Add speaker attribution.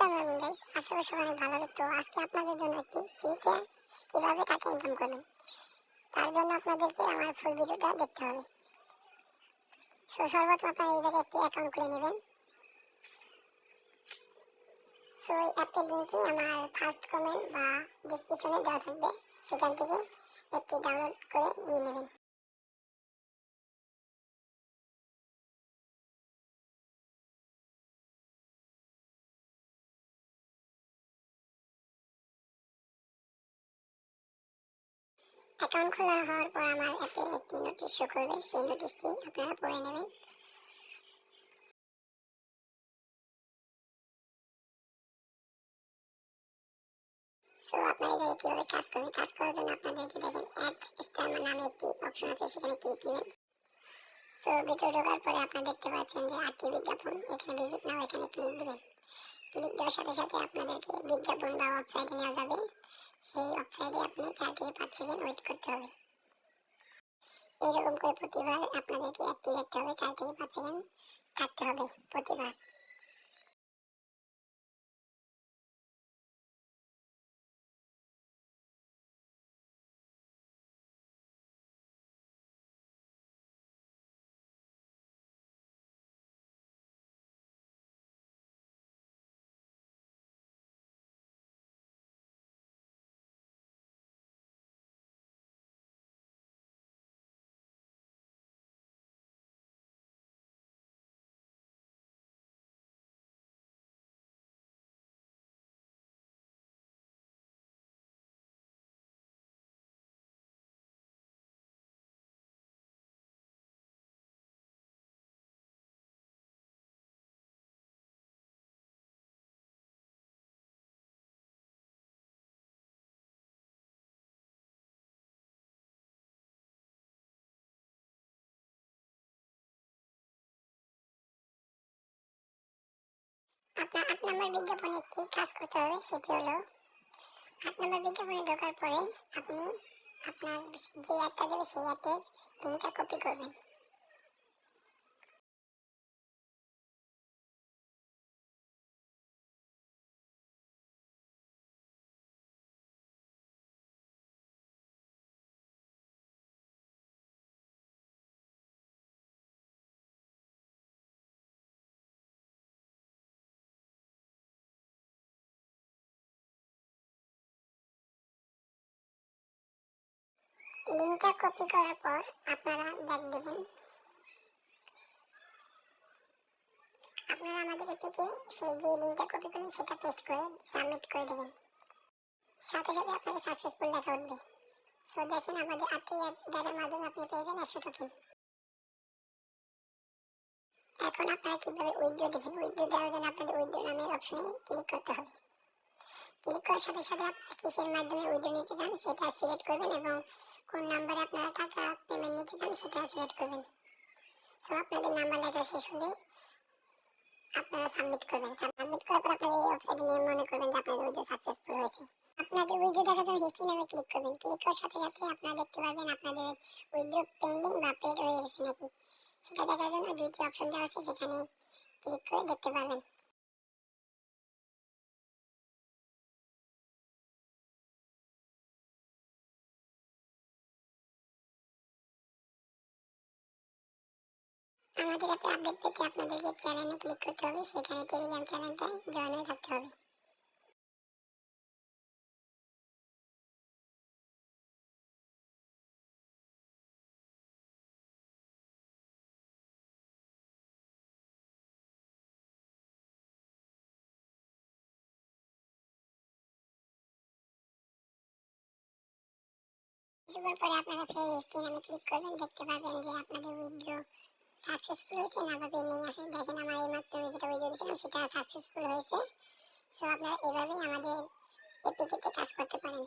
Speaker 1: আসসালামু আলাইকুম গাইস, আশা করি সবাই অনেক ভালো আছেন। তো আজকে আপনাদের জন্য একটি ফ্রিতে কিভাবে টাকা ইনকাম করবেন তার জন্য আপনাদেরকে আমার ফুল ভিডিওটা দেখতে হবে। সর্বপ্রথম আপনারা এই জায়গায় একটি অ্যাকাউন্ট খুলে নেবেন। এই অ্যাপের লিঙ্কটি আমার ফার্স্ট কমেন্ট বা ডিসক্রিপশনে দেওয়া থাকবে, সেখান থেকে অ্যাপটি ডাউনলোড করে নিয়ে নেবেন। অ্যাকাউন্ট খোলা হওয়ার পর আমার অ্যাপে একটি নোটিশ শো করবে, সেই নোটিশটি আপনারা পড়ে নেবেন। আপনারা এই কিভাবে কাজ করবেন, কাজ করার জন্য আপনাদেরকে দেখেন অ্যাড স্টার নামে একটি অপশন আছে, সেখানে ক্লিক দিবেন। ভিতরে ঢোকার পরে আপনারা দেখতে পাচ্ছেন যে 8টি বিজ্ঞাপন, এখানে ভিজিট নাও, এখানে ক্লিক দিবেন। ক্লিক দেওয়ার সাথে সাথে আপনাদেরকে বিজ্ঞাপন বা ওয়েবসাইটে নেওয়া যাবে। সেই ওয়েবসাইটে আপনি 4 থেকে 5 সেকেন্ড ওয়েট করতে হবে। এরকম করে প্রতিবার আপনাদেরকে অ্যাডটি দেখতে হবে, 4 থেকে 5 সেকেন্ড থাকতে হবে প্রতিবার। আপনার 8 নম্বর বিজ্ঞাপনে একটি কাজ করতে হবে, সেটি হলো 8 নম্বর বিজ্ঞাপনে ঢোকার পরে আপনি আপনার যে অ্যাডটা দেবে সেই অ্যাডের লিঙ্কটা কপি করবেন। লিঙ্কটা কপি করার পর আপনারা ব্যাক দেবেন। আপনারা আমাদের এপিকে সেই যে লিঙ্কটা কপি করলেন সেটা পেস্ট করে সাবমিট করে দেবেন। সাথে সাথে আপনাকে সাকসেসফুল লেখা উঠবে। দেখেন আমাদের 8টি অ্যাডের মাধ্যমে আপনি পেয়ে যান 100 টোকেন। এখন আপনারা কিভাবে উইথড্র দেবেন, উইথড্র দেওয়ার জন্য আপনাদের উইথড্র নামের অপশনে ক্লিক করতে হবে। ক্লিক করার সাথে সাথে আপনারা কিসের মাধ্যমে উইথড্র নিতে চান সেটা সিলেক্ট করবেন এবং কোন নাম্বারে আপনারা টাকা পেমেন্ট নিতে চান সেটা সিলেক্ট করবেন। আপনাদের নাম্বার লেখা শেষ হলে আপনারা সাবমিট করবেন। সাবমিট করার পর আপনাদের এই ওয়েবসাইটে নিয়ে মনে করবেন যে আপনাদের উইথড্র সাকসেসফুল হয়েছে। আপনাদের উইথড্র দেখার জন্য হিস্ট্রি নামে ক্লিক করবেন। ক্লিক করার সাথে সাথে আপনারা দেখতে পারবেন আপনাদের উইথড্র পেন্ডিং বা পেড হয়ে গেছে নাকি, সেটা দেখার জন্য 2টি অপশন দেওয়া আছে, সেখানে ক্লিক করে দেখতে পারবেন। আমাদের অ্যাপে আপডেট পেতে আপনাদেরকে চ্যানেলে ক্লিক করতে হবে, সেখানে টেলিগ্রাম চ্যানেলটায় জয়েন হয়ে থাকতে হবে। কিছুক্ষণ পরে আপনারা ফের হিস্ট্রি নামে ক্লিক করবেন, দেখতে পারবেন যে আপনাদের উইথড্র সাকসেসফুল হয়েছে না বা পেন্ডিং আছে। দেখেন আমার এই মাত্র যেটা উইথড্র দিয়েছিলাম সেটা সাকসেসফুল হয়েছে। আপনারা এভাবেই আমাদের এপিকেতে কাজ করতে পারেন।